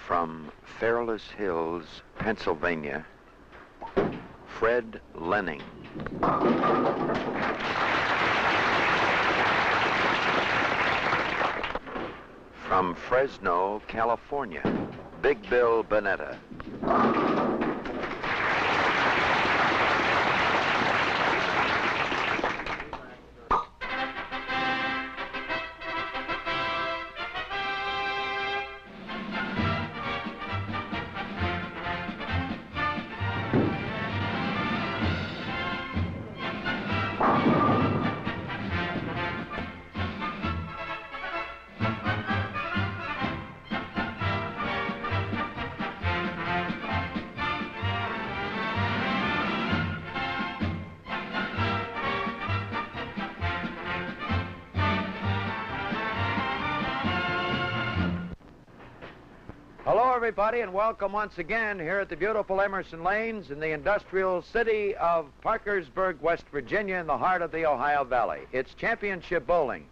From Fairless Hills, Pennsylvania, Fred Lening. From Fresno, California, Big Bill Bunetta. Hello, everybody, and welcome once again here at the beautiful Emerson Lanes in the industrial city of Parkersburg, West Virginia, in the heart of the Ohio Valley. It's Championship Bowling,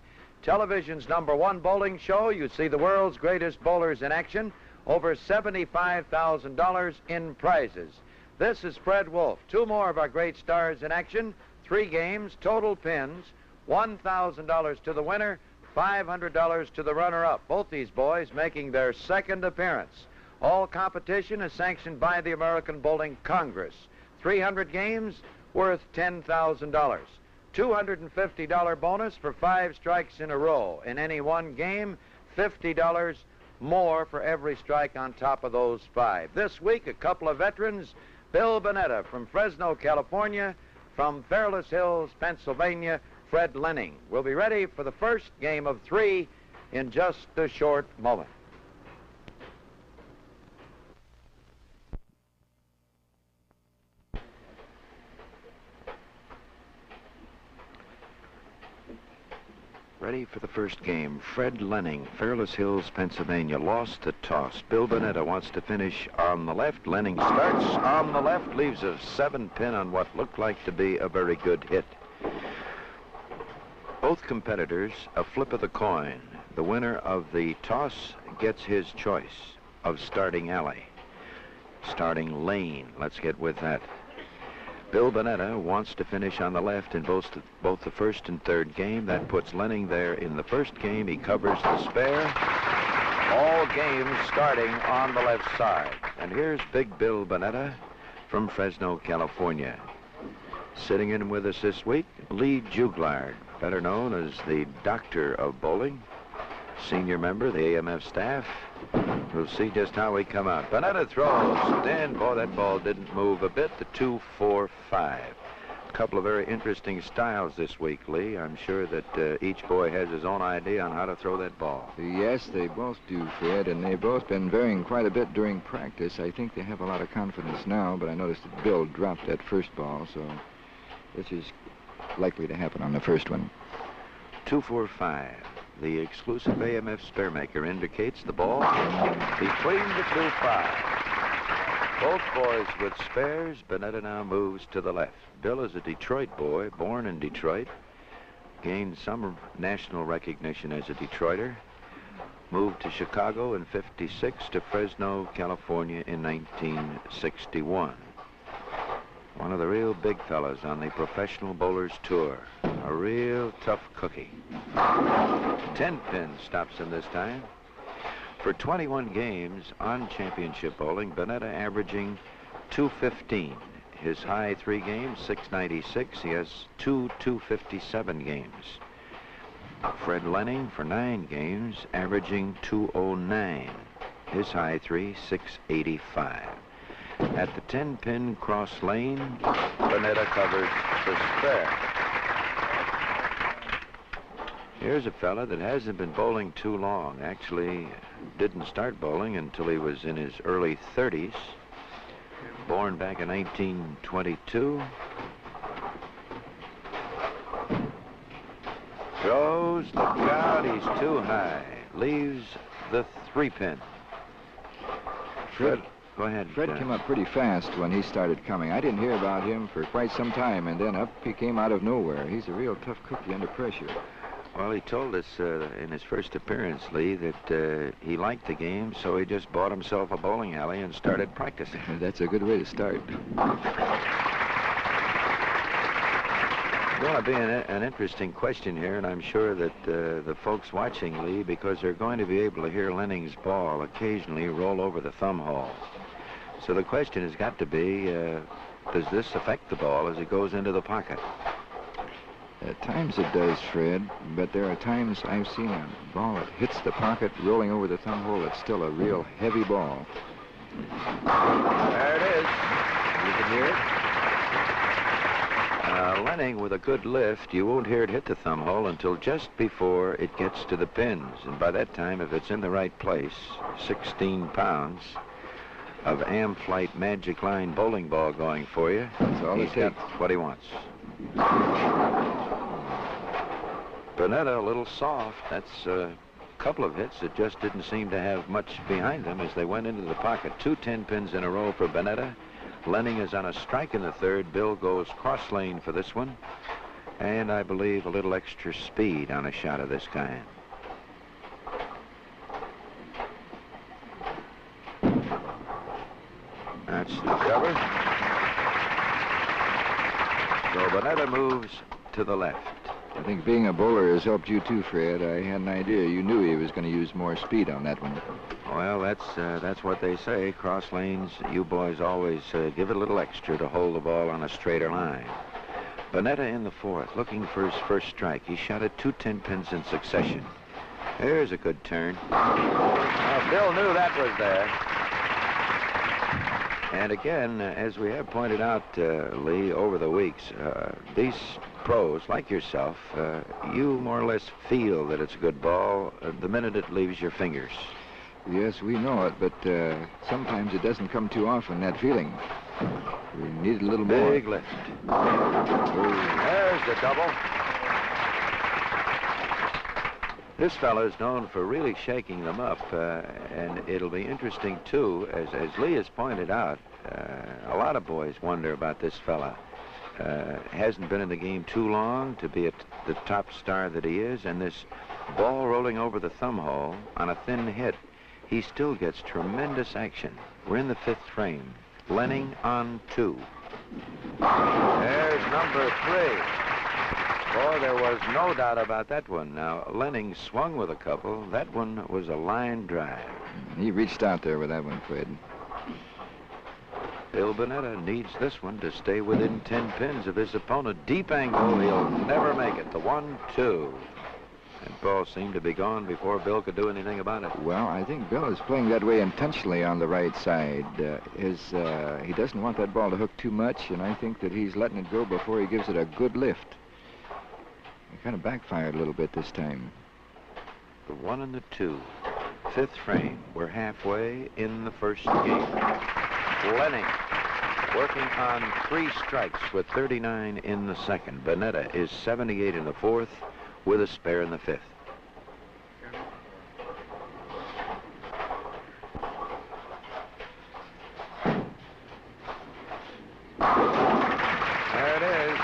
television's #1 bowling show. You see the world's greatest bowlers in action, over $75,000 in prizes. This is Fred Wolf. Two more of our great stars in action, 3 games, total pins, $1,000 to the winner, $500 to the runner-up. Both these boys making their second appearance. All competition is sanctioned by the American Bowling Congress. 300 games worth $10,000. $250 bonus for 5 strikes in a row. In any one game, $50 more for every strike on top of those 5. This week, a couple of veterans, Bill Bunetta from Fresno, California, from Fairless Hills, Pennsylvania, Fred Lening. We'll be ready for the first game of 3 in just a short moment. Ready for the first game. Fred Lening, Fairless Hills, Pennsylvania, lost the toss. Bill Bunetta wants to finish on the left. Lening starts on the left, leaves a 7-pin on what looked like to be a very good hit. Both competitors, a flip of the coin. The winner of the toss gets his choice of starting alley. Starting lane. Let's get with that. Bill Bunetta wants to finish on the left in both the first and third game. That puts Lening there in the first game. He covers the spare. All games starting on the left side. And here's Big Bill Bunetta from Fresno, California. Sitting in with us this week, Lee Juglard, better known as the Doctor of Bowling, senior member of the AMF staff. We'll see just how we come out. Bunetta throws. Then, boy, that ball didn't move a bit. The 2-4-5. A couple of very interesting styles this week, Lee. I'm sure that each boy has his own idea on how to throw that ball. Yes, they both do, Fred, and they've both been varying quite a bit during practice. I think they have a lot of confidence now, but I noticed that Bill dropped that first ball, so this is likely to happen on the first one. 2-4-5. The exclusive AMF Sparemaker indicates the ball between the 2-5. Both boys with spares. Bunetta now moves to the left. Bill is a Detroit boy, born in Detroit. Gained some national recognition as a Detroiter. Moved to Chicago in '56, to Fresno, California in 1961. One of the real big fellas on the Professional Bowlers Tour. A real tough cookie. 10-pin stops him this time. For 21 games on championship bowling, Bunetta averaging 215. His high 3 games, 696. He has 2 257 games. Fred Lening for 9 games, averaging 209. His high 3, 685. At the 10-pin cross lane, Bunetta covers the spare. Here's a fella that hasn't been bowling too long. Actually, didn't start bowling until he was in his early 30s. Born back in 1922. Throws, look out, he's too high. Leaves the 3-pin. Fred, go ahead. Fred came up pretty fast when he started coming. I didn't hear about him for quite some time, and then up he came out of nowhere. He's a real tough cookie under pressure. Well, he told us in his first appearance, Lee, that he liked the game, so he just bought himself a bowling alley and started practicing. That's a good way to start. It's going to be an interesting question here, and I'm sure that the folks watching, Lee, because they're going to be able to hear Lening's ball occasionally roll over the thumb hole. So the question has got to be, does this affect the ball as it goes into the pocket? At times it does, Fred, but there are times I've seen a ball that hits the pocket rolling over the thumb hole. It's still a real heavy ball. There it is. You can hear it. Lening with a good lift, you won't hear it hit the thumb hole until just before it gets to the pins. And by that time, if it's in the right place, 16 pounds of Amflight Magic Line bowling ball going for you. That's all He's got what he wants. Bunetta a little soft. That's a couple of hits that just didn't seem to have much behind them as they went into the pocket. 2 10-pins in a row for Bunetta. Lening is on a strike in the third. Bill goes cross lane for this one. And I believe a little extra speed on a shot of this kind. That's the cover. So Bunetta moves to the left. I think being a bowler has helped you too, Fred. I had an idea. You knew he was going to use more speed on that one. Well, that's what they say. Cross lanes, you boys always give it a little extra to hold the ball on a straighter line. Bunetta in the fourth, looking for his first strike. He shot at 2 10-pins in succession. There's a good turn. Bill knew that was there. And again, as we have pointed out, Lee, over the weeks, these pros, like yourself, you more or less feel that it's a good ball the minute it leaves your fingers. Yes, we know it, but sometimes it doesn't come too often, that feeling. We need a little more. Big lift. There's the double. This fellow is known for really shaking them up, and it'll be interesting, too, as Lee has pointed out, a lot of boys wonder about this fella. Hasn't been in the game too long to be at the top star that he is, and this ball rolling over the thumb hole on a thin hit, he still gets tremendous action. We're in the fifth frame. Lening on 2. There's number 3. Boy, there was no doubt about that one. Now, Lening swung with a couple. That one was a line drive. He reached out there with that one, Fred. Bill Bunetta needs this one to stay within 10 pins of his opponent. Deep angle, he'll never make it. The 1-2. And ball seemed to be gone before Bill could do anything about it. Well, I think Bill is playing that way intentionally on the right side. He doesn't want that ball to hook too much, and I think that he's letting it go before he gives it a good lift. It kind of backfired a little bit this time. The 1 and the 2. Fifth frame. We're halfway in the first game. Lening working on 3 strikes with 39 in the second. Bunetta is 78 in the fourth with a spare in the fifth. There it is.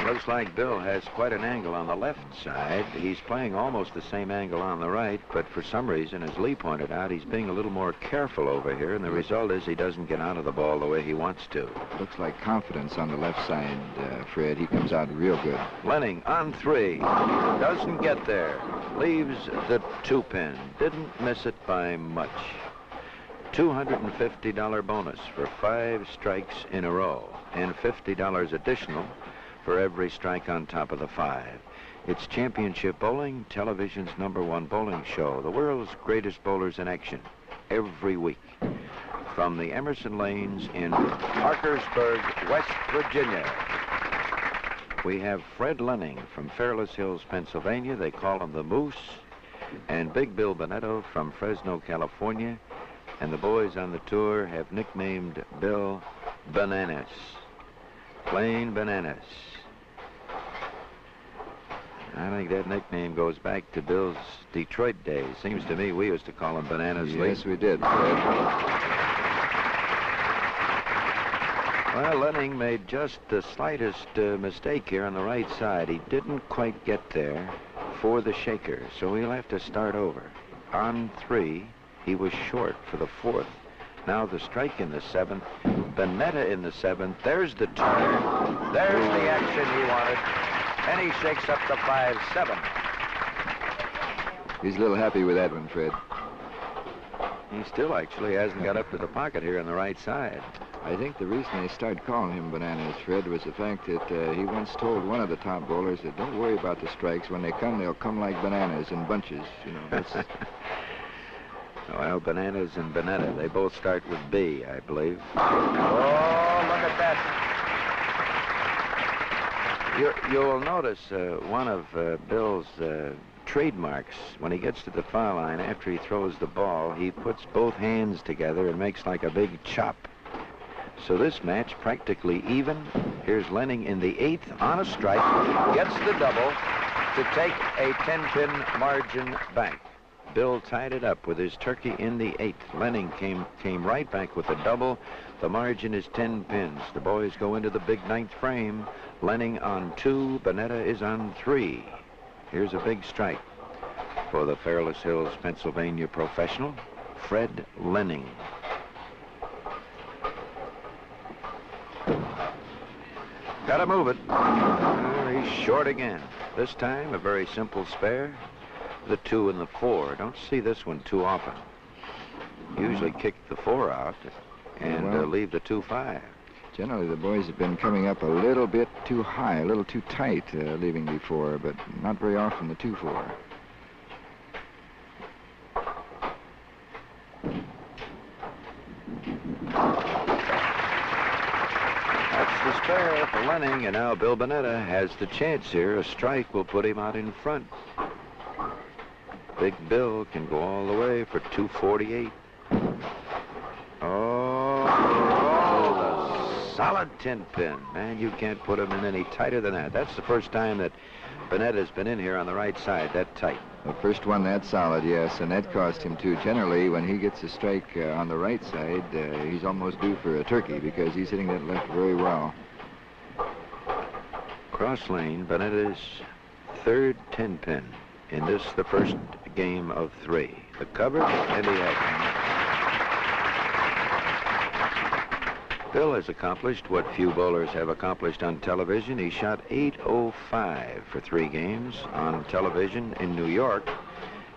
It looks like Bill has quite an angle on the left side. He's playing almost the same angle on the right, but for some reason, as Lee pointed out, he's being a little more careful over here, and the result is he doesn't get out of the ball the way he wants to. Looks like confidence on the left side, Fred. He comes out real good. Lening on 3. Doesn't get there. Leaves the 2-pin. Didn't miss it by much. $250 bonus for 5 strikes in a row, and $50 additional for every strike on top of the 5. It's Championship Bowling, television's #1 bowling show. The world's greatest bowlers in action every week. From the Emerson Lanes in Parkersburg, West Virginia, we have Fred Lening from Fairless Hills, Pennsylvania. They call him the Moose. And Big Bill Bunetta from Fresno, California. And the boys on the tour have nicknamed Bill Bananas. Plain Bananas. I think that nickname goes back to Bill's Detroit days. Seems to me we used to call him Bananas. Yes, we did, Fred. Well, Lening made just the slightest mistake here on the right side. He didn't quite get there for the shaker, so he'll have to start over. On 3, he was short for the 4th. Now the strike in the 7th. Bunetta in the 7th. There's the turn. There's the action he wanted. And he shakes up the 5-7. He's a little happy with that one, Fred. He still actually hasn't got up to the pocket here on the right side. I think the reason they started calling him Bananas, Fred, was the fact that he once told one of the top bowlers that don't worry about the strikes. When they come, they'll come like bananas in bunches. You know, that's... Well, Bananas and Bunetta, they both start with B, I believe. Oh, look at that. You'll notice one of Bill's trademarks. When he gets to the foul line, after he throws the ball, he puts both hands together and makes like a big chop. So this match practically even. Here's Lening in the 8th on a strike, gets the double to take a 10-pin margin back. Bill tied it up with his turkey in the 8th. Lening came right back with a double. The margin is 10 pins. The boys go into the big 9th frame. Lening on 2, Bunetta is on 3. Here's a big strike for the Fairless Hills, Pennsylvania professional, Fred Lening. Gotta move it. He's short again. This time, a very simple spare. The 2 and the 4. Don't see this one too often. Usually kick the 4 out and leave the 2-5. Generally, the boys have been coming up a little bit too high, a little too tight, leaving the 4, but not very often the 2-4. That's the spare for Lening, and now Bill Bunetta has the chance here. A strike will put him out in front. Big Bill can go all the way for 248. Oh, the solid 10-pin. Man, you can't put him in any tighter than that. That's the first time that Bunetta's been in here on the right side that tight. The first one that solid, yes, and that cost him 2. Generally, when he gets a strike on the right side, he's almost due for a turkey because he's hitting that left very well. Cross lane, Bunetta's 3rd 10-pin. In this, the first game of 3. The cover and the action. Bill has accomplished what few bowlers have accomplished on television. He shot .805 for 3 games on television in New York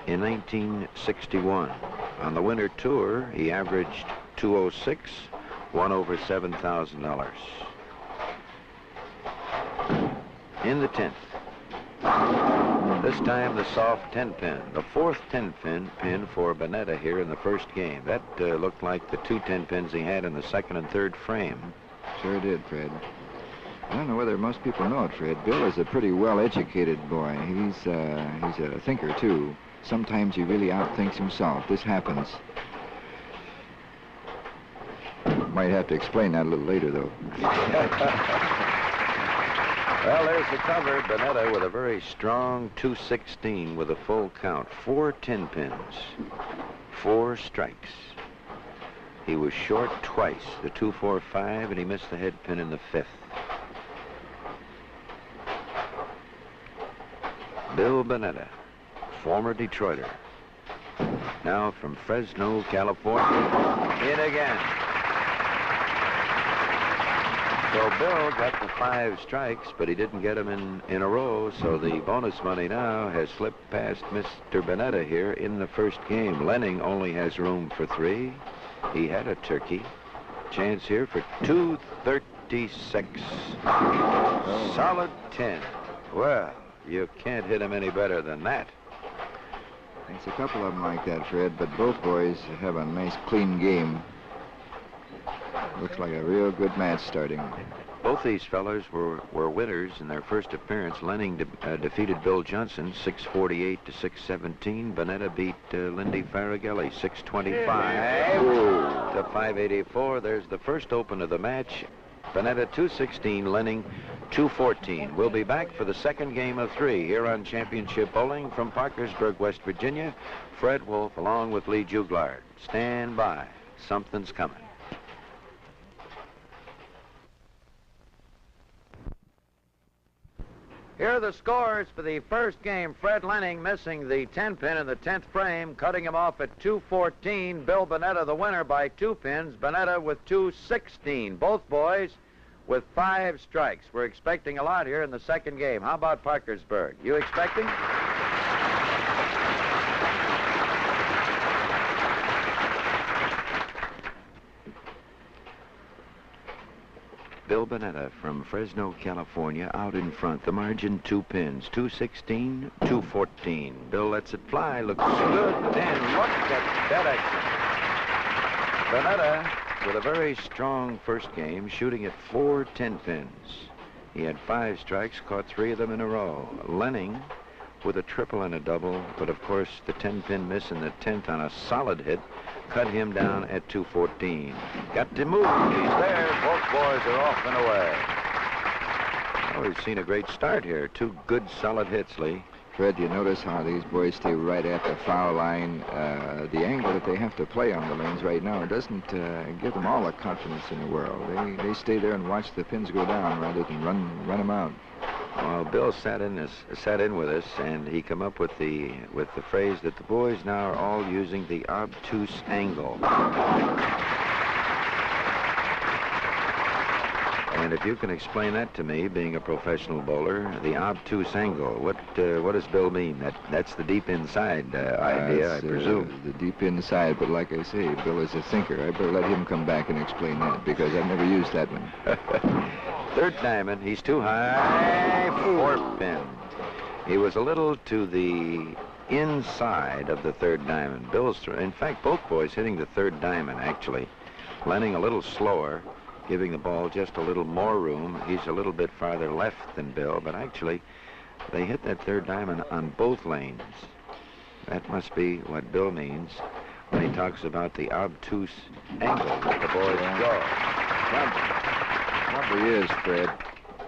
in 1961. On the winter tour, he averaged .206, won over $7,000. In the 10th. This time the soft 10-pin, the 4th 10-pin for Bunetta here in the first game. That looked like the 2 10-pins he had in the 2nd and 3rd frame. Sure did, Fred. I don't know whether most people know it, Fred. Bill is a pretty well-educated boy. He's a thinker, too. Sometimes he really outthinks himself. This happens. Might have to explain that a little later, though. Well, there's the cover. Bunetta with a very strong 216 with a full count. 4 10-pins. 4 strikes. He was short twice, the 2-4-5, and he missed the head pin in the 5th. Bill Bunetta, former Detroiter. Now from Fresno, California. In again. So Bill got the 5 strikes, but he didn't get them in a row, so the bonus money now has slipped past Mr. Bunetta here in the first game. Lening only has room for 3. He had a turkey. Chance here for 236. Solid 10. Well, you can't hit him any better than that. There's a couple of them like that, Fred, but both boys have a nice, clean game. Looks like a real good match starting. Both these fellas were winners in their first appearance. Lening defeated Bill Johnson 648 to 617. Bunetta beat Lindy Faragelli 625 to 584. There's the first open of the match. Bunetta 216, Lening 214. We'll be back for the second game of 3 here on Championship Bowling from Parkersburg, West Virginia. Fred Wolf along with Lee Juglard. Stand by. Something's coming. Here are the scores for the first game. Fred Lening missing the 10-pin in the 10th frame, cutting him off at 214. Bill Bunetta the winner by 2 pins. Bunetta with 216. Both boys with 5 strikes. We're expecting a lot here in the second game. How about Parkersburg? You expecting? Bill Bunetta from Fresno, California, out in front. The margin 2 pins, 216, 214. Bill lets it fly, looks good, and look at that action. Bunetta with a very strong first game, shooting at 4 10-pins. He had 5 strikes, caught 3 of them in a row. Lening with a triple and a double, but of course the 10-pin miss in the 10th on a solid hit cut him down at 214. Got to move. He's there. Both boys are off and away. Oh, we've seen a great start here. 2 good, solid hits, Lee. Fred, you notice how these boys stay right at the foul line. The angle that they have to play on the lanes right now doesn't give them all the confidence in the world. They stay there and watch the pins go down rather than run them out. Well, Bill sat in with us, and he come up with the phrase that the boys now are all using the obtuse angle. And if you can explain that to me, being a professional bowler, the obtuse angle, what does Bill mean? That's the deep inside idea, I presume. The deep inside, but like I say, Bill is a thinker. I better let him come back and explain that, because I've never used that one. Third diamond, he's too high, 4 pin. He was a little to the inside of the third diamond. In fact, both boys hitting the third diamond, actually. Lening a little slower, giving the ball just a little more room. He's a little bit farther left than Bill, but actually, they hit that third diamond on both lanes. That must be what Bill means when he talks about the obtuse angle that the boys go. Probably is, Fred.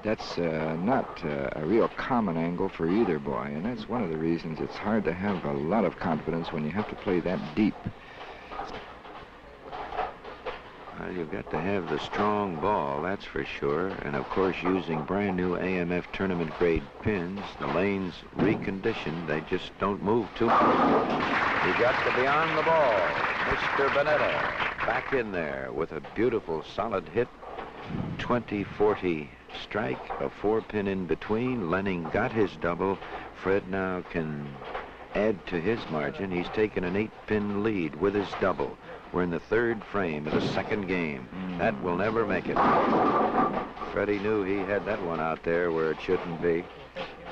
That's not a real common angle for either boy, and that's one of the reasons it's hard to have a lot of confidence when you have to play that deep. Well, you've got to have the strong ball, that's for sure, and of course using brand new AMF tournament grade pins, the lanes reconditioned, they just don't move too much. You got to be on the ball. Mr. Bunetta back in there with a beautiful solid hit. 20-40 strike, a 4-pin in between. Lening got his double. Fred now can add to his margin. He's taken an 8-pin lead with his double. We're in the 3rd frame of the second game. That will never make it. Freddie knew he had that one out there where it shouldn't be.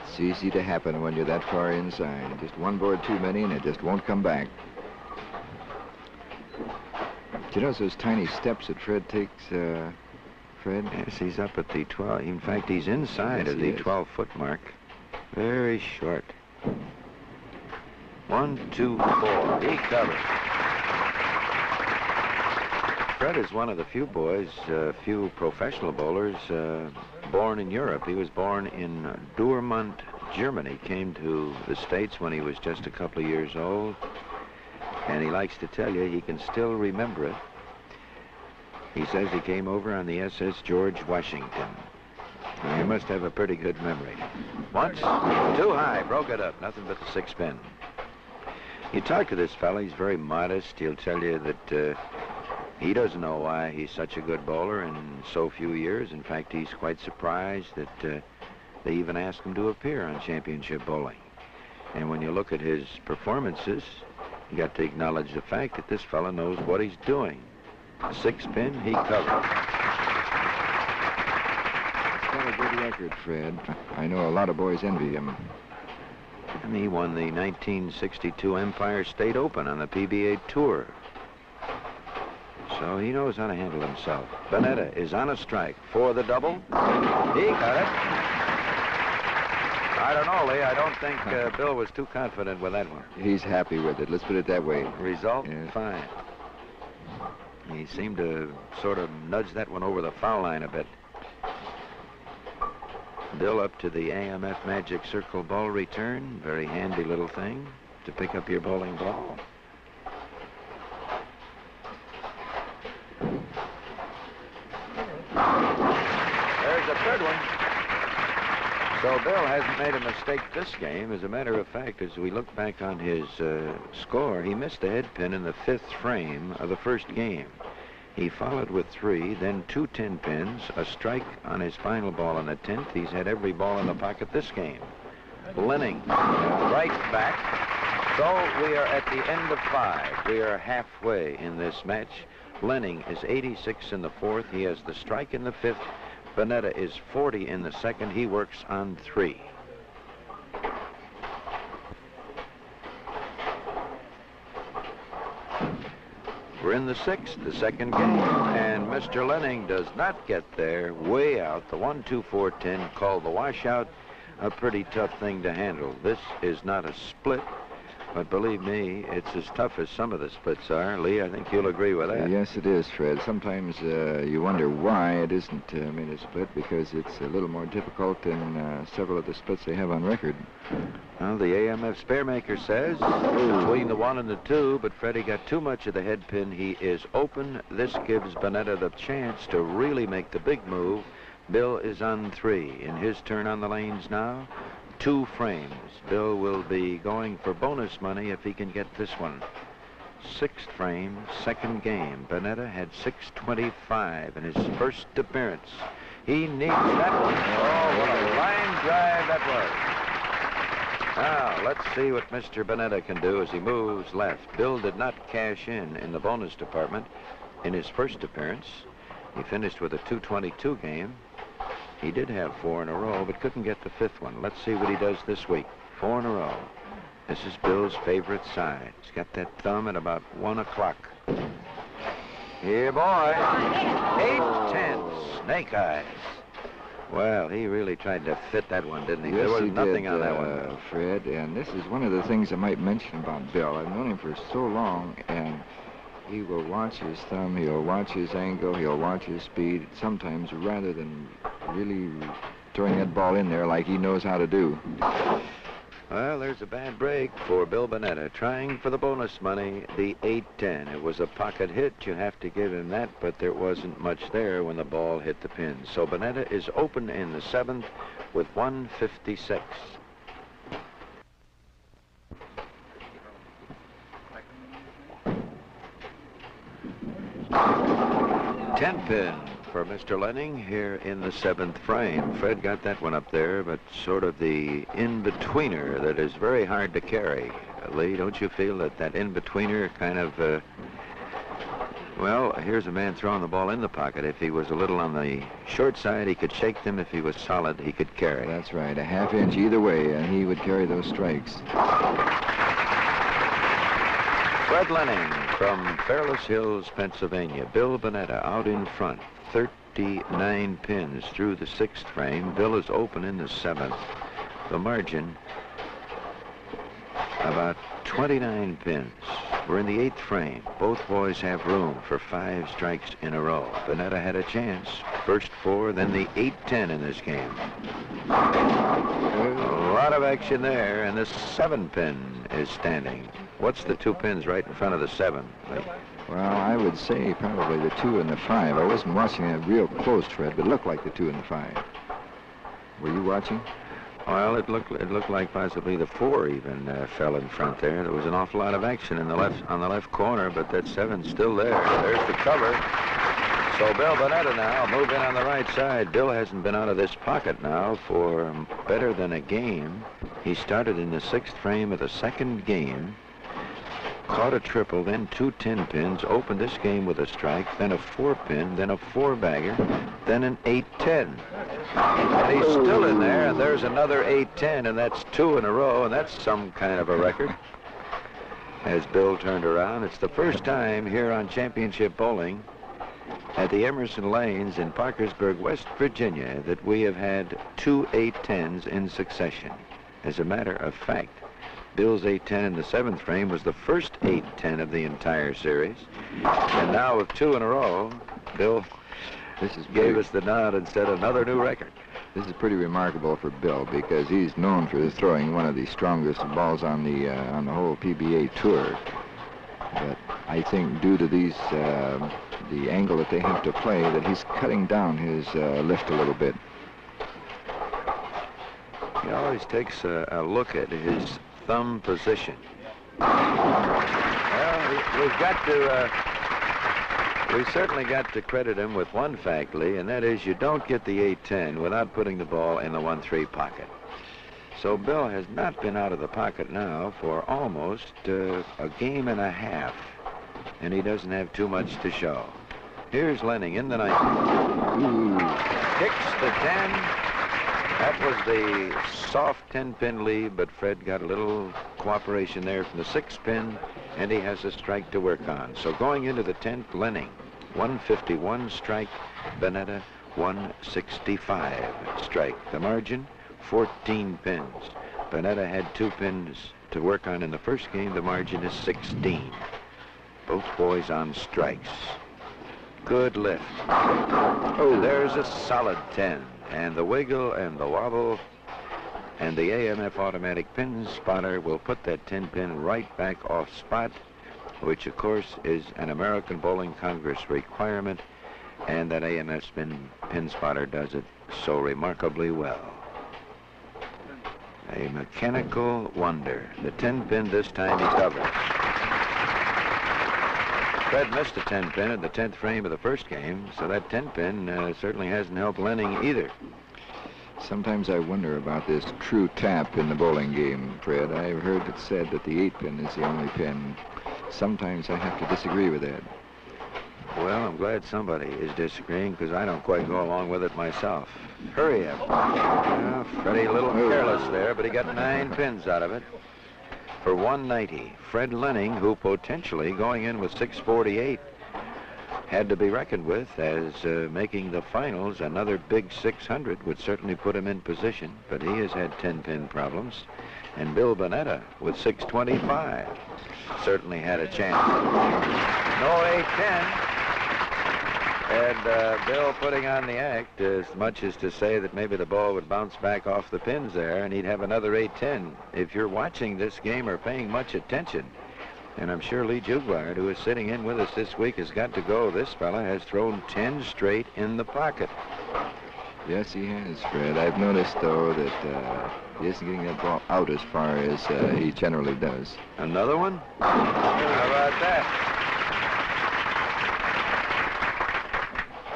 It's easy to happen when you're that far inside. Just one board too many and it just won't come back. Do you notice those tiny steps that Fred takes, Fred? Yes, he's up at the 12. In fact, he's inside of the 12-foot mark. Very short. 1, 2, 4. He covers. Fred is one of the few boys, few professional bowlers born in Europe. He was born in Dortmund, Germany. Came to the States when he was just a couple of years old. And he likes to tell you he can still remember it. He says he came over on the SS George Washington. He must have a pretty good memory. Once, too high, broke it up. Nothing but the 6-pin. You talk to this fella, he's very modest. He'll tell you that he doesn't know why he's such a good bowler in so few years. In fact, he's quite surprised that they even asked him to appear on championship bowling. And when you look at his performances, you got to acknowledge the fact that this fella knows what he's doing. 6-pin, he covered. He's got a good record, Fred. I know a lot of boys envy him. And he won the 1962 Empire State Open on the PBA Tour. So he knows how to handle himself. Bunetta is on a strike for the double. He got it. I don't know, Lee. I don't think Bill was too confident with that one. He's happy with it. Let's put it that way. Result? Yeah. Fine. He seemed to sort of nudge that one over the foul line a bit. Bill up to the AMF Magic Circle ball return. Very handy little thing to pick up your bowling ball. There's a third one. So Bill hasn't made a mistake this game. As a matter of fact, as we look back on his score, he missed a head pin in the 5th frame of the first game. He followed with 3, then 2 10 pins, a strike on his final ball in the 10th. He's had every ball in the pocket this game. Lening, right back. So we are at the end of 5. We are halfway in this match. Lening is 86 in the 4th. He has the strike in the 5th. Bunetta is 40 in the 2nd. He works on 3. We're in the 6th, the 2nd game, and Mr. Lening does not get there. Way out, the 1-2-4-10 called the washout. A pretty tough thing to handle. This is not a split, but believe me, it's as tough as some of the splits are. Lee, I think you'll agree with that. Yes, it is, Fred. Sometimes you wonder why it isn't made a split, because it's a little more difficult than several of the splits they have on record. Well, the AMF Sparemaker says between the 1 and the 2, but Freddie got too much of the head pin. He is open. This gives Bunetta the chance to really make the big move. Bill is on 3. In his turn on the lanes now, 2 frames. Bill will be going for bonus money if he can get this one. 6th frame, 2nd game. Bunetta had 625 in his first appearance. He needs that one. Oh, what a line drive that was. Now, let's see what Mr. Bunetta can do as he moves left. Bill did not cash in the bonus department in his first appearance. He finished with a 222 game. He did have 4 in a row, but couldn't get the 5th one. Let's see what he does this week. 4 in a row. This is Bill's favorite side. He's got that thumb at about 1 o'clock. Here, boy. 8-10. Snake eyes. Well, he really tried to fit that one, didn't he? Yes, There was he nothing did, on that one. Fred, and this is one of the things I might mention about Bill. I've known him for so long, and he will watch his thumb, he'll watch his angle, he'll watch his speed, sometimes rather than really throwing that ball in there like he knows how to do. Well, there's a bad break for Bill Bunetta, trying for the bonus money, the 8-10. It was a pocket hit. You have to give him that, but there wasn't much there when the ball hit the pin. So Bunetta is open in the 7th with 156. Ten-pin for Mr. Lening here in the 7th frame. Fred got that one up there, but sort of the in-betweener that is very hard to carry. Lee, don't you feel that in-betweener kind of, well, here's a man throwing the ball in the pocket. If he was a little on the short side, he could shake them. If he was solid, he could carry. That's right, a half inch either way, and he would carry those strikes. Fred Lening from Fairless Hills, Pennsylvania. Bill Bunetta out in front. 39 pins through the 6th frame. Bill is open in the 7th. The margin, about 29 pins. We're in the 8th frame. Both boys have room for 5 strikes in a row. Bunetta had a chance. First 4, then the 8-10 in this game. A lot of action there, and the 7-pin is standing. What's the 2 pins right in front of the 7? Well, I would say probably the 2 and the 5. I wasn't watching that real close, Fred, but it looked like the 2 and the 5. Were you watching? Well, it looked like possibly the 4 even fell in front there. There was an awful lot of action on the left corner, but that 7's still there. There's the cover. So Bill Bunetta now move in on the right side. Bill hasn't been out of this pocket now for better than a game. He started in the 6th frame of the 2nd game. Caught a triple, then 2 10-pins, opened this game with a strike, then a 4-pin, then a 4-bagger, then an 8-10. And he's still in there, and there's another 8-10, and that's 2 in a row, and that's some kind of a record. As Bill turned around, it's the first time here on Championship Bowling at the Emerson Lanes in Parkersburg, West Virginia, that we have had 2 8-10s in succession. As a matter of fact, Bill's 8-10 in the 7th frame was the first 8-10 of the entire series. And now with 2 in a row, Bill gave us the nod and set another new record. This is pretty remarkable for Bill, because he's known for throwing one of the strongest balls on the whole PBA tour. But I think due to these the angle that they have to play, that he's cutting down his lift a little bit. He always takes a look at his thumb position. Well, we certainly got to credit him with one fact, Lee, and that is you don't get the 8-10 without putting the ball in the 1-3 pocket. So Bill has not been out of the pocket now for almost a game and a half, and he doesn't have too much to show. Here's Lening in the 9. Kicks the 10. That was the soft 10-pin lead, but Fred got a little cooperation there from the 6-pin, and he has a strike to work on. So going into the 10th, Lening, 151 strike, Bunetta, 165 strike. The margin, 14 pins. Bunetta had 2 pins to work on in the first game. The margin is 16. Both boys on strikes. Good lift. Oh, there's a solid 10. And the wiggle and the wobble and the AMF automatic pin spotter will put that 10-pin right back off spot, which of course is an American Bowling Congress requirement, and that AMF pin spotter does it so remarkably well. A mechanical wonder. The 10-pin this time he covers. Fred missed a 10-pin at the 10th frame of the first game, so that 10-pin certainly hasn't helped Lening either. Sometimes I wonder about this true tap in the bowling game, Fred. I've heard it said that the 8-pin is the only pin. Sometimes I have to disagree with that. Well, I'm glad somebody is disagreeing, because I don't quite go along with it myself. Hurry up. Well, Freddie a little careless there, but he got 9 pins out of it. For 190, Fred Lening, who potentially going in with 648, had to be reckoned with as making the finals. Another big 600 would certainly put him in position, but he has had 10-pin problems. And Bill Bunetta with 625 certainly had a chance. No 8-10. And Bill putting on the act as much as to say that maybe the ball would bounce back off the pins there and he'd have another 8-10. If you're watching this game or paying much attention, and I'm sure Lee Juglard, who is sitting in with us this week, has got to go. This fella has thrown 10 straight in the pocket. Yes, he has, Fred. I've noticed, though, that he isn't getting that ball out as far as he generally does. Another one? How about that?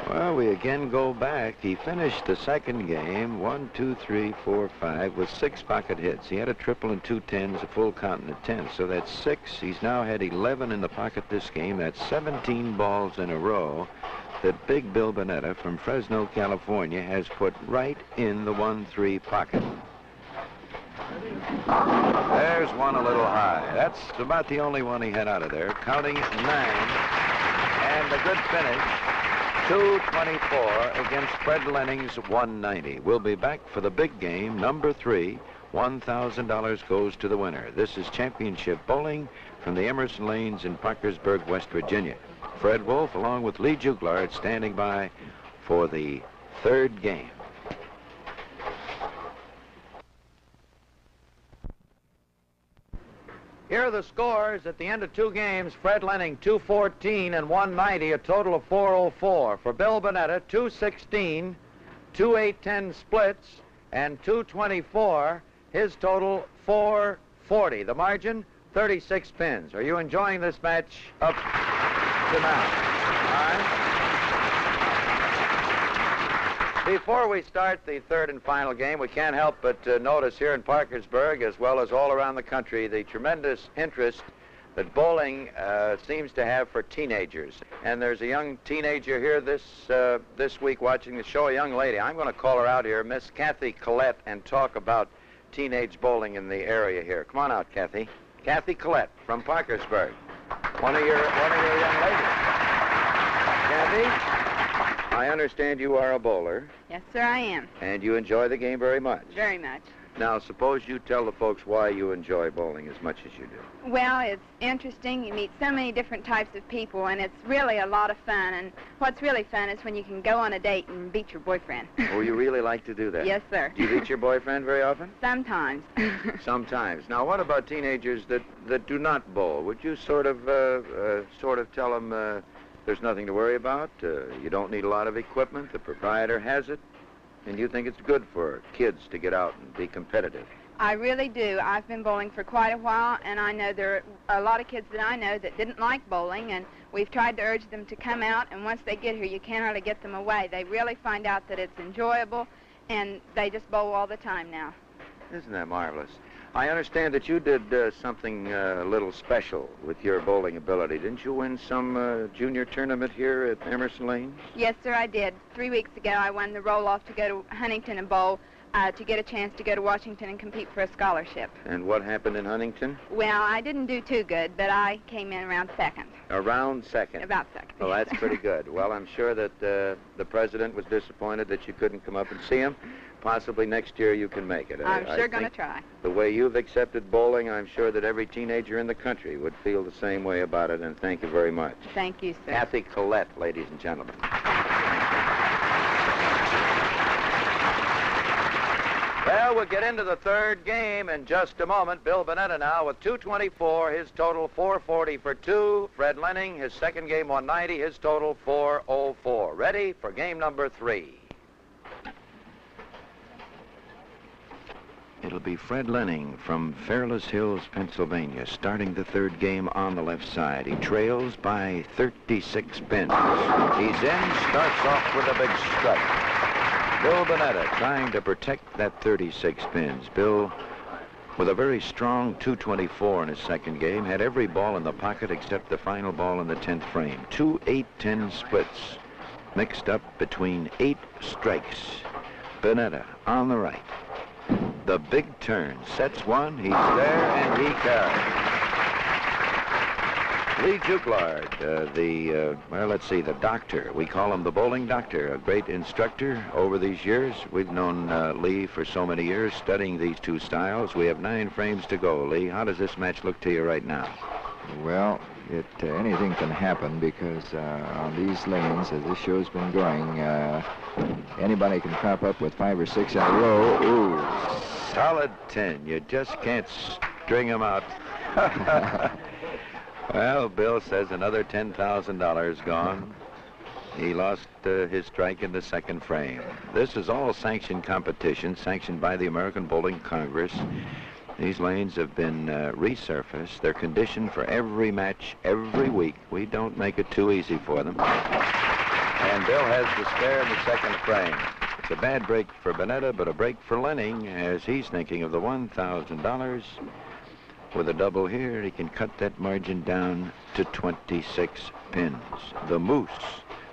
Well, we again go back. He finished the second game, 1, 2, 3, 4, 5, with 6 pocket hits. He had a triple and 2 10s, a full continent 10. So that's 6. He's now had 11 in the pocket this game. That's 17 balls in a row that Big Bill Bunetta from Fresno, California, has put right in the 1-3 pocket. There's one a little high. That's about the only one he had out of there, counting 9. And a good finish. 224 against Fred Lening's 190. We'll be back for the big game, number 3. $1,000 goes to the winner. This is championship bowling from the Emerson Lanes in Parkersburg, West Virginia. Fred Wolf, along with Lee Juglard, standing by for the third game. Here are the scores at the end of 2 games. Fred Lening, 214 and 190, a total of 404. For Bill Bunetta, 216, 2 8-10 splits, and 224. His total, 440. The margin, 36 pins. Are you enjoying this match up to now? All right. Before we start the third and final game, we can't help but notice here in Parkersburg, as well as all around the country, the tremendous interest that bowling seems to have for teenagers. And there's a young teenager here this week watching the show, a young lady. I'm going to call her out here, Miss Kathy Collette, and talk about teenage bowling in the area here. Come on out, Kathy. Kathy Collette from Parkersburg. One of your young ladies. Kathy? I understand you are a bowler. Yes, sir, I am. And you enjoy the game very much. Very much. Now, suppose you tell the folks why you enjoy bowling as much as you do. Well, it's interesting. You meet so many different types of people, and it's really a lot of fun. And what's really fun is when you can go on a date and beat your boyfriend. Oh, you really like to do that? Yes, sir. Do you beat your boyfriend very often? Sometimes. Sometimes. Now, what about teenagers that do not bowl? Would you sort of tell them there's nothing to worry about? You don't need a lot of equipment. The proprietor has it. And you think it's good for kids to get out and be competitive? I really do. I've been bowling for quite a while, and I know there are a lot of kids that I know that didn't like bowling, and we've tried to urge them to come out, and once they get here, you can't hardly get them away. They really find out that it's enjoyable, and they just bowl all the time now. Isn't that marvelous? I understand that you did something a little special with your bowling ability. Didn't you win some junior tournament here at Emerson Lanes? Yes, sir, I did. 3 weeks ago, I won the roll-off to go to Huntington and bowl, to get a chance to go to Washington and compete for a scholarship. And what happened in Huntington? Well, I didn't do too good, but I came in around second. Around second? About second. Well, that's pretty good. Well, I'm sure that the president was disappointed that you couldn't come up and see him. Possibly next year you can make it. I'm sure going to try. The way you've accepted bowling, I'm sure that every teenager in the country would feel the same way about it, and thank you very much. Thank you, sir. Kathy Collette, ladies and gentlemen. Well, we'll get into the third game in just a moment. Bill Bunetta now with 224, his total 440 for two. Fred Lening, his second game 190, his total 404. Ready for game number 3. It'll be Fred Lening from Fairless Hills, Pennsylvania, starting the third game on the left side. He trails by 36 pins. He's in, starts off with a big strike. Bill Bunetta trying to protect that 36 pins. Bill, with a very strong 224 in his second game, had every ball in the pocket except the final ball in the 10th frame. 2 8-10 splits mixed up between 8 strikes. Bunetta on the right. The big turn, sets one, he's there, and he carries. Lee Juglard, well, let's see, the doctor. We call him the bowling doctor, a great instructor over these years. We've known Lee for so many years, studying these two styles. We have 9 frames to go. Lee, how does this match look to you right now? Well, anything can happen because on these lanes, as this show's been going, anybody can crop up with 5 or 6 in a row. Ooh. Solid 10. You just can't string them out. Well, Bill says another $10,000 gone. He lost his strike in the second frame. This is all sanctioned competition, sanctioned by the American Bowling Congress. These lanes have been resurfaced. They're conditioned for every match, every week. We don't make it too easy for them. And Bill has the spare in the second frame. It's a bad break for Bunetta, but a break for Lening, as he's thinking of the $1,000. With a double here, he can cut that margin down to 26 pins. The Moose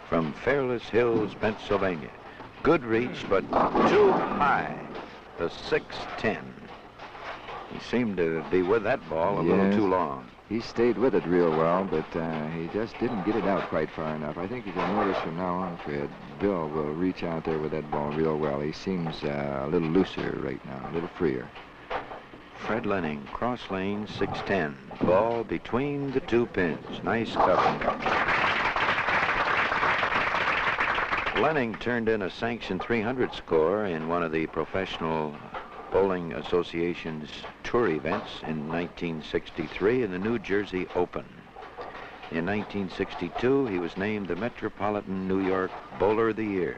from Fairless Hills, Pennsylvania. Good reach, but too high. The 6-10. He seemed to be with that ball a little too long. He stayed with it real well, but he just didn't get it out quite far enough. I think if you'll notice from now on, Fred, Bill will reach out there with that ball real well. He seems a little looser right now, a little freer. Fred Lening, cross lane, 6-10. Ball between the 2 pins. Nice cover. Lening turned in a sanctioned 300 score in one of the Professional Bowling Association's tour events in 1963 in the New Jersey Open. In 1962, he was named the Metropolitan New York Bowler of the Year.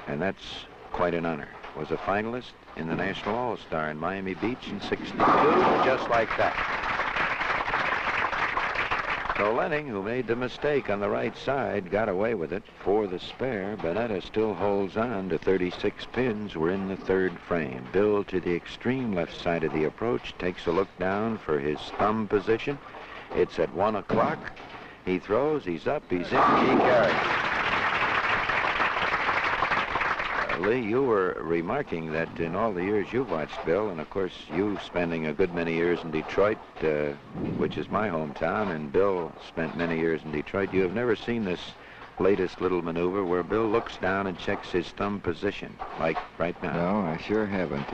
And that's quite an honor. Was a finalist in the National All-Star in Miami Beach in '62, just like that. So Lening, who made the mistake on the right side, got away with it for the spare. Bunetta still holds on to 36 pins. We're in the third frame. Bill to the extreme left side of the approach, takes a look down for his thumb position. It's at 1 o'clock. He throws, he's up, he's in, he carries. Lee, you were remarking that in all the years you've watched Bill, and of course you spending a good many years in Detroit, which is my hometown, and Bill spent many years in Detroit, you have never seen this latest little maneuver where Bill looks down and checks his thumb position, like right now. No, I sure haven't.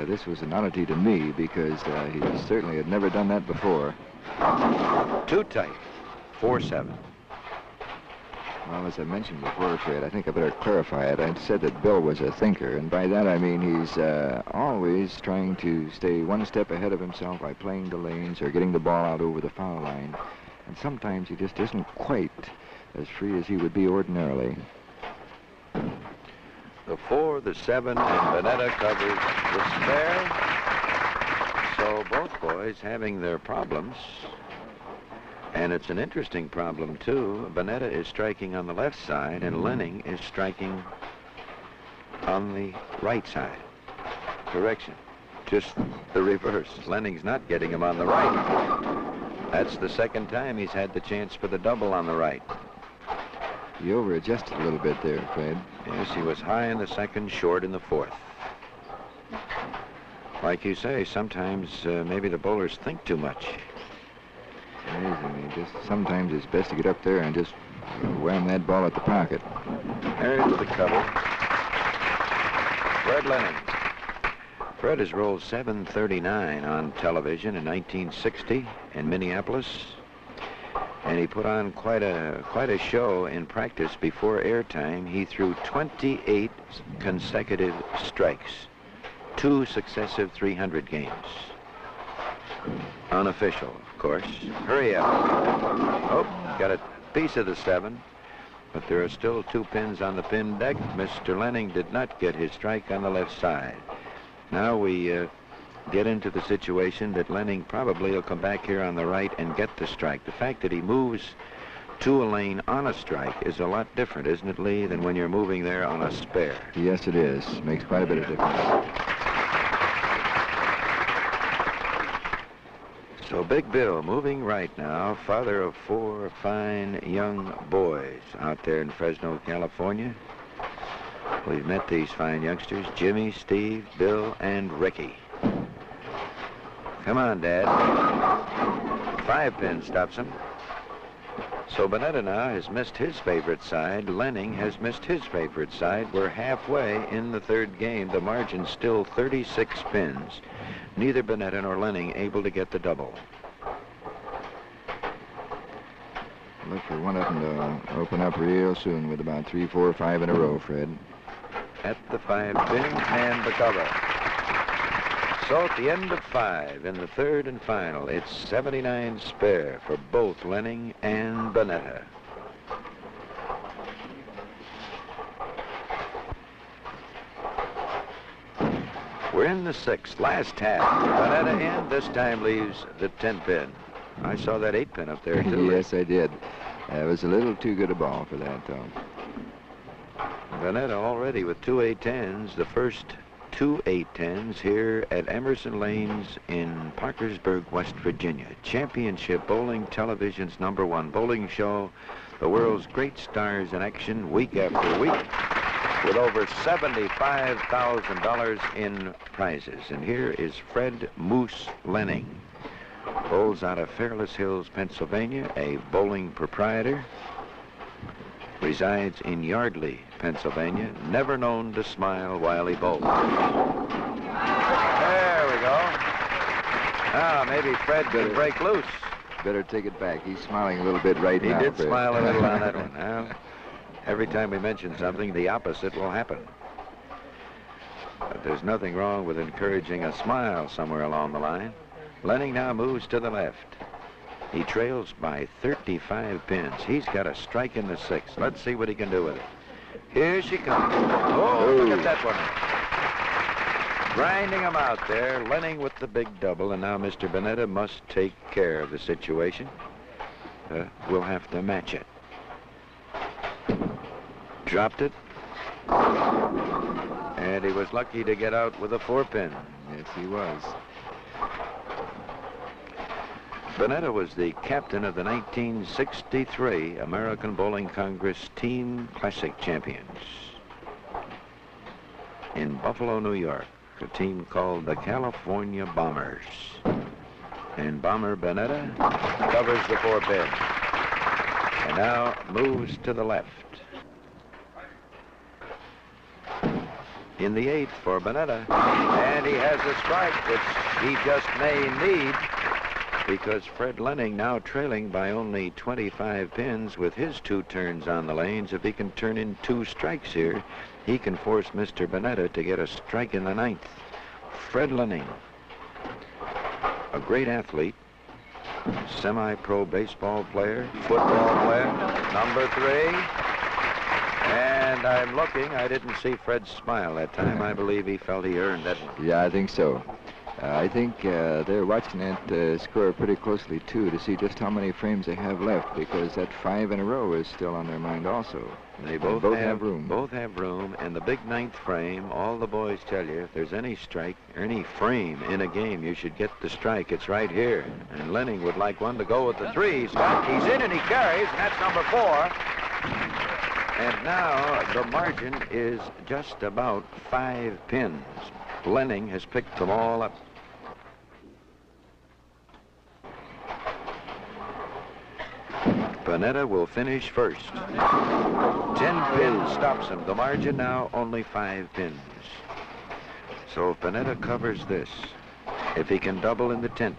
This was an oddity to me because he certainly had never done that before. Too tight. 4-7. Well, as I mentioned before, Fred, I think I better clarify it. I said that Bill was a thinker, and by that I mean he's always trying to stay one step ahead of himself by playing the lanes or getting the ball out over the foul line. And sometimes he just isn't quite as free as he would be ordinarily. The 4, the 7, and Bunetta covers the spare. So both boys having their problems. And it's an interesting problem, too. Bunetta is striking on the left side, and Lening is striking on the right side. Correction. Just the reverse. Lening's not getting him on the right. That's the second time he's had the chance for the double on the right. He over-adjusted a little bit there, Fred. Yes, he was high in the second, short in the fourth. Like you say, sometimes maybe the bowlers think too much. Amazing. Sometimes it's best to get up there and just wham that ball at the pocket. There's the cover. Fred Lening. Fred has rolled 739 on television in 1960 in Minneapolis, and he put on quite a show in practice before airtime. He threw 28 consecutive strikes, 2 successive 300 games. Unofficial, of course. Hurry up. Oh, got a piece of the 7, but there are still 2 pins on the pin deck. Mr. Lening did not get his strike on the left side. Now we get into the situation that Lening probably will come back here on the right and get the strike. The fact that he moves to a lane on a strike is a lot different, isn't it, Lee, than when you're moving there on a spare? Yes, it is. Makes quite a bit of difference. So Big Bill moving right now, father of 4 fine young boys out there in Fresno, California. We've met these fine youngsters, Jimmy, Steve, Bill, and Ricky. Come on, Dad. 5 pin stops him. So Bunetta now has missed his favorite side. Lening has missed his favorite side. We're halfway in the third game. The margin's still 36 pins. Neither Bunetta nor Lening able to get the double. Look for one of them to open up real soon with about 3, 4, 5 in a row, Fred. At the 5 pin and the cover. So at the end of 5 in the third and final, it's 79 spare for both Lening and Bunetta. We're in the 6th, last half. Bunetta in, this time leaves the 10 pin. I saw that 8 pin up there, too. Yes, I did. It was a little too good a ball for that, though. Bunetta already with 2 8-10s, the first 2 8-10s here at Emerson Lanes in Parkersburg, West Virginia. Championship Bowling Television's #1 bowling show. The world's great stars in action week after week with over $75,000 in prizes. And here is Fred Moose Lening. Bowls out of Fairless Hills, Pennsylvania, a bowling proprietor. Resides in Yardley, Pennsylvania, never known to smile while he bowls. There we go. Now, maybe Fred could break loose. Better take it back. He's smiling a little bit right now. He did Fred. smile a little on that one. Well, every time we mention something, the opposite will happen. But there's nothing wrong with encouraging a smile somewhere along the line. Lening now moves to the left. He trails by 35 pins. He's got a strike in the 6th. Let's see what he can do with it. Here she comes. Oh, look at that one. Grinding him out there. Lening with the big double. And now Mr. Bunetta must take care of the situation. We'll have to match it. Dropped it. And he was lucky to get out with a 4 pin. Yes, he was. Bunetta was the captain of the 1963 American Bowling Congress Team Classic Champions in Buffalo, New York, a team called the California Bombers. And Bomber Bunetta covers the 4 pin and now moves to the left. In the 8th for Bunetta, and he has a strike, which he just may need, because Fred Lening now trailing by only 25 pins with his 2 turns on the lanes. If he can turn in 2 strikes here, he can force Mr. Bunetta to get a strike in the 9th. Fred Lening, a great athlete, semi-pro baseball player, football player, #3. And I'm looking. I didn't see Fred smile that time. I believe he felt he earned that one. Yeah, I think so. I think they're watching that score pretty closely, too, to see just how many frames they have left, because that 5 in a row is still on their mind also. They both have room. Both have room, and the big 9th frame, all the boys tell you, if there's any strike, or any frame in a game, you should get the strike. It's right here. And Lening would like one to go with the 3. He's in and he carries, and that's number 4. And now the margin is just about 5 pins. Lening has picked them all up. Bunetta will finish first. 10 pins stops him. The margin now only 5 pins. So if Bunetta covers this, if he can double in the 10th,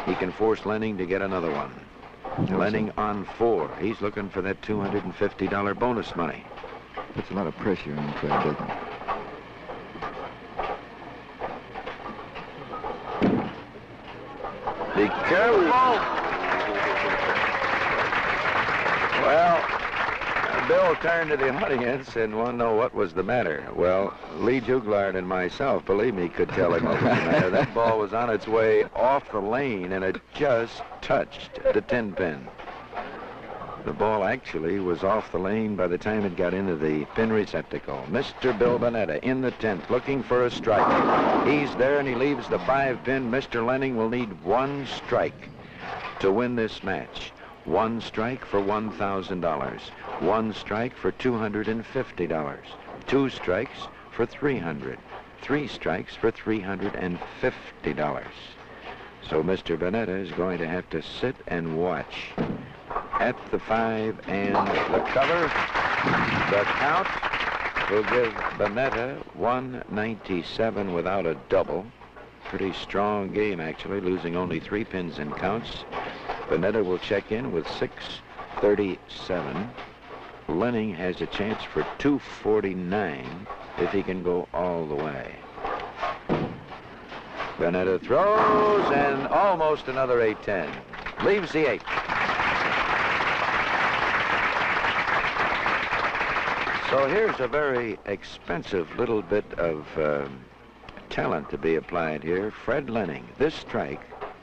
he can force Lening to get another one. Lening on 4. He's looking for that $250 bonus money. Puts a lot of pressure on Fred, doesn't it? Be careful. Well, Bill turned to the audience and wanted to know what was the matter. Well, Lee Juglard and myself, believe me, could tell him what was the matter. That ball was on its way off the lane, and it just touched the 10 pin. The ball actually was off the lane by the time it got into the pin receptacle. Mr. Bill Bunetta in the 10th, looking for a strike. He's there, and he leaves the 5 pin. Mr. Lening will need 1 strike to win this match. 1 strike for $1,000. 1 strike for $250. 2 strikes for $300. 3 strikes for $350. So Mr. Bunetta is going to have to sit and watch. At the 5 and the cover, the count will give Bunetta 197 without a double. Pretty strong game, actually, losing only 3 pins in counts. Bunetta will check in with 637. Lening has a chance for 249 if he can go all the way. Bunetta throws, and almost another 8-10. Leaves the 8. So here's a very expensive little bit of talent to be applied here. Fred Lening, this strike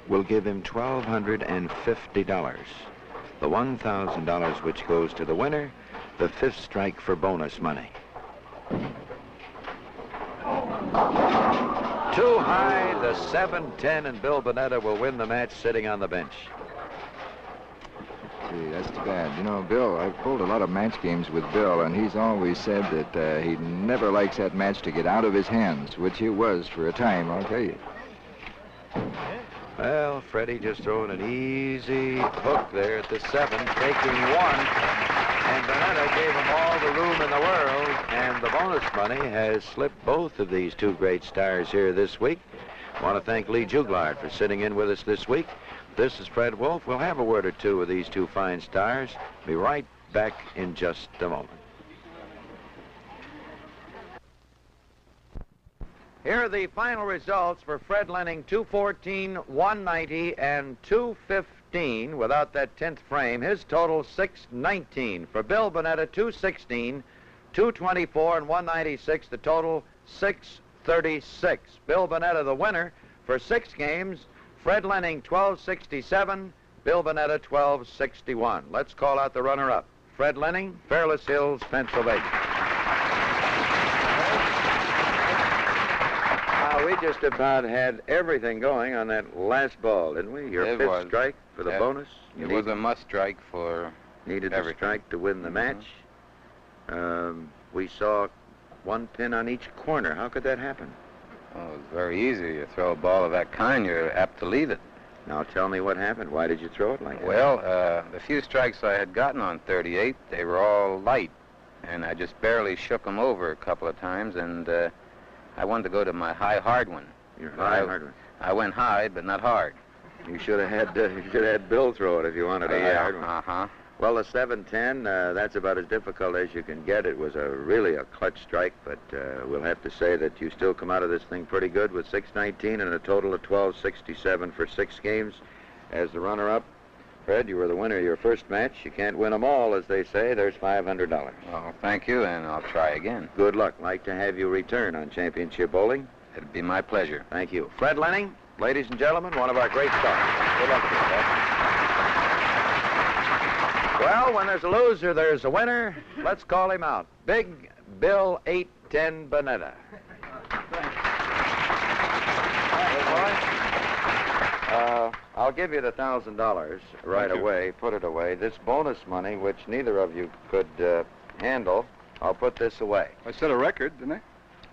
will give him $1,250. The $1,000 which goes to the winner, the 5th strike for bonus money. Too high, the 7-10, and Bill Bunetta will win the match sitting on the bench. Gee, that's too bad. You know, Bill, I've pulled a lot of match games with Bill, and he's always said that he never likes that match to get out of his hands, which it was for a time, I'll tell you. Well, Freddie just throwing an easy hook there at the 7, taking 1. And Bunetta gave him all the room in the world, and the bonus money has slipped both of these 2 great stars here this week. I want to thank Lee Juglard for sitting in with us this week. This is Fred Wolf. We'll have a word or two with these 2 fine stars. Be right back in just a moment. Here are the final results for Fred Lening: 214, 190, and 215 without that 10th frame. His total 619. For Bill Bunetta, 216, 224, and 196. The total 636. Bill Bunetta the winner for 6 games. Fred Lening 1267. Bill Bunetta 1261. Let's call out the runner-up. Fred Lening, Fairless Hills, Pennsylvania. We just about had everything going on that last ball, didn't we? Your 5th strike for the bonus. It was a must strike for needed everything. A strike to win the match. We saw 1 pin on each corner. How could that happen? Well, it was very easy. You throw a ball of that kind, you're apt to leave it. Now tell me what happened. Why did you throw it like that? Well, the few strikes I had gotten on 38, they were all light, and I just barely shook them over a couple of times, and I wanted to go to my high hard one. Your high hard one. I went high, but not hard. You should have had Bill throw it if you wanted a high hard one. Uh-huh. Well, the 7-10, that's about as difficult as you can get. It was really a clutch strike, but we'll have to say that you still come out of this thing pretty good with 619 and a total of 1267 for 6 games as the runner-up. Fred, you were the winner of your first match. You can't win them all, as they say. There's $500. Well, thank you, and I'll try again. Good luck. Like to have you return on Championship Bowling. It'd be my pleasure. Thank you. Fred Lening, ladies and gentlemen, one of our great stars. Good luck to you, Fred. Well, when there's a loser, there's a winner. Let's call him out. Big Bill 810 Bunetta. I'll give you the $1,000 right away. Put it away. This bonus money, which neither of you could handle, I'll put this away. I set a record, didn't I?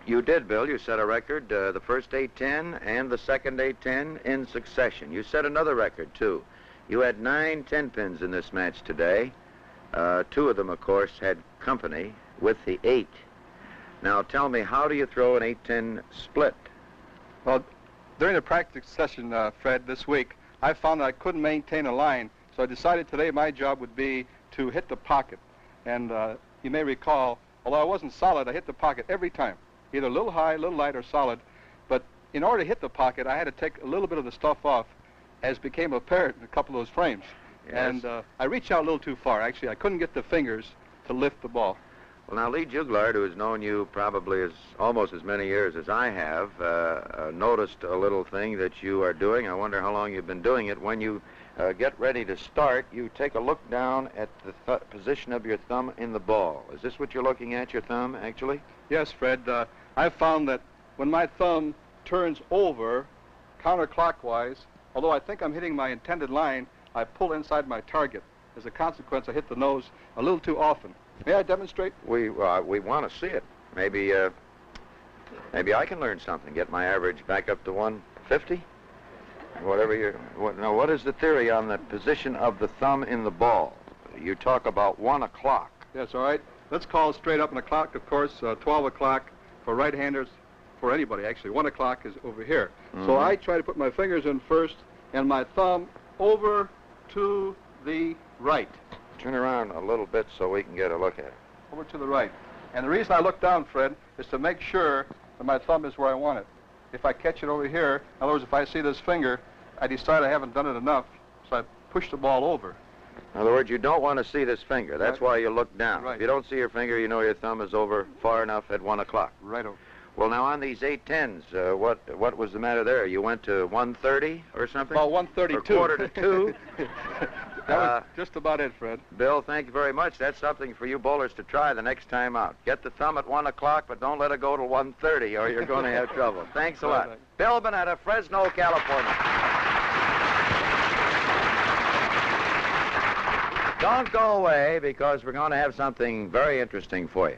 You did, Bill. You set a record, the first 810 and the second 810 in succession. You set another record, too. You had 9 10-pins in this match today. 2 of them, of course, had company with the 8. Now, tell me, how do you throw an 8-10 split? Well, during the practice session, Fred, this week, I found that I couldn't maintain a line, so I decided today my job would be to hit the pocket. And you may recall, although I wasn't solid, I hit the pocket every time, either a little high, a little light, or solid. But in order to hit the pocket, I had to take a little bit of the stuff off, as became apparent in a couple of those frames. Yes. And I reached out a little too far. Actually, I couldn't get the fingers to lift the ball. Well, now, Lee Juglard, who has known you probably almost as many years as I have, noticed a little thing that you are doing. I wonder how long you've been doing it. When you get ready to start, you take a look down at the position of your thumb in the ball. Is this what you're looking at, your thumb, actually? Yes, Fred. I found that when my thumb turns over counterclockwise, although I think I'm hitting my intended line, I pull inside my target. As a consequence, I hit the nose a little too often. May I demonstrate? We want to see it. Maybe I can learn something. Get my average back up to 150. What is the theory on the position of the thumb in the ball? You talk about 1 o'clock. Yes, all right. Let's call straight up in the clock, of course. 12 o'clock for right-handers, for anybody, actually. 1 o'clock is over here. Mm-hmm. So I try to put my fingers in first and my thumb over to the right. Turn around a little bit so we can get a look at it. Over to the right. And the reason I look down, Fred, is to make sure that my thumb is where I want it. If I catch it over here, in other words, if I see this finger, I decide I haven't done it enough, so I push the ball over. In other words, you don't want to see this finger. That's Right. why you look down. Right. If you don't see your finger, you know your thumb is over far enough at 1 o'clock. Right over. Well, now, on these 8-10s, what was the matter there? You went to 1:30 or something? About 1:32. Or 1:45. That was just about it, Fred. Bill, thank you very much. That's something for you bowlers to try the next time out. Get the thumb at 1 o'clock, but don't let it go till 1:30, or you're going to have trouble. Thanks a lot. Right. Bill Bunetta, Fresno, California. Don't go away, because we're going to have something very interesting for you.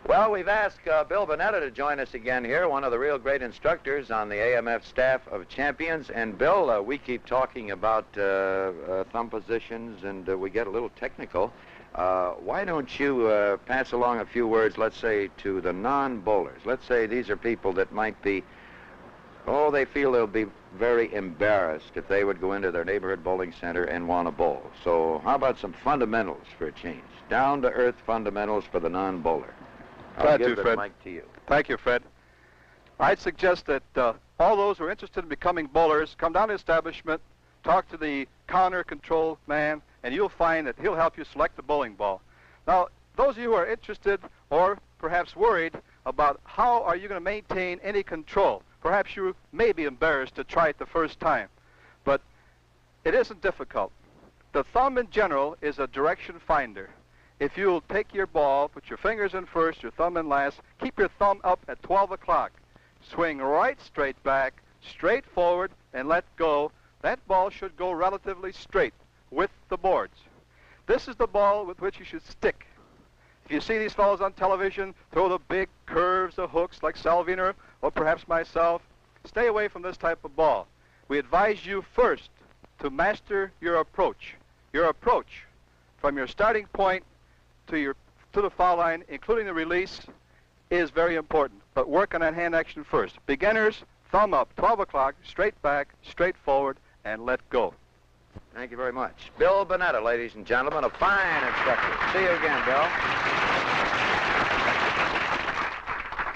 Well, we've asked Bill Bunetta to join us again here, one of the real great instructors on the AMF staff of champions. And Bill, we keep talking about thumb positions, and we get a little technical. Why don't you pass along a few words, let's say, to the non-bowlers? Let's say these are people that might be, they feel they'll be very embarrassed if they would go into their neighborhood bowling center and want to bowl. So how about some fundamentals for a change? Down-to-earth fundamentals for the non-bowler. I'll give the mic to you. Thank you, Fred. I'd suggest that all those who are interested in becoming bowlers come down to the establishment, talk to the counter control man, and you'll find that he'll help you select the bowling ball. Now, those of you who are interested or perhaps worried about how are you going to maintain any control, perhaps you may be embarrassed to try it the first time, but it isn't difficult. The thumb in general is a direction finder. If you'll take your ball, put your fingers in first, your thumb in last, keep your thumb up at 12 o'clock, swing right straight back, straight forward, and let go, that ball should go relatively straight with the boards. This is the ball with which you should stick. If you see these fellows on television throw the big curves, the hooks like Salviner or perhaps myself, stay away from this type of ball. We advise you first to master your approach. Your approach from your starting point to the foul line, including the release, is very important. But work on that hand action first. Beginners, thumb up, 12 o'clock, straight back, straight forward, and let go. Thank you very much. Bill Bunetta, ladies and gentlemen, a fine instructor. See you again, Bill.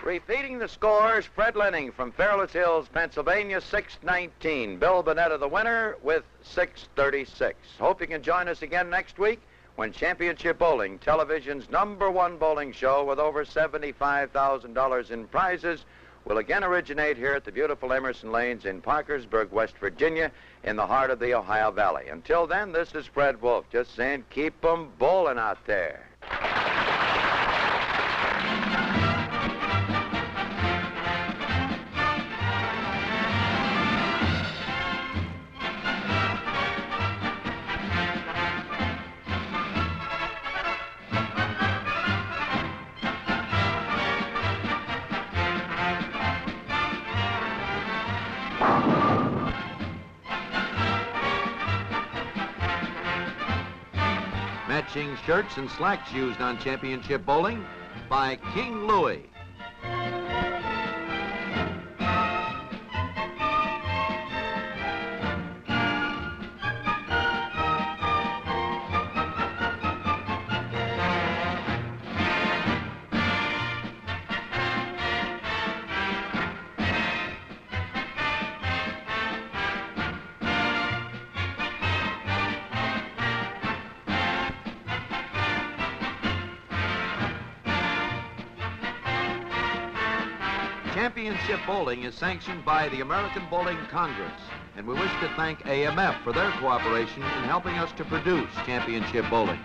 Repeating the scores, Fred Lening from Fairless Hills, Pennsylvania, 619. Bill Bunetta, the winner, with 636. Hope you can join us again next week when Championship Bowling, television's #1 bowling show with over $75,000 in prizes, will again originate here at the beautiful Emerson Lanes in Parkersburg, West Virginia, in the heart of the Ohio Valley. Until then, this is Fred Wolf, just saying keep 'em bowling out there. Matching shirts and slacks used on Championship Bowling by King Louie. Championship Bowling is sanctioned by the American Bowling Congress, and we wish to thank AMF for their cooperation in helping us to produce Championship Bowling.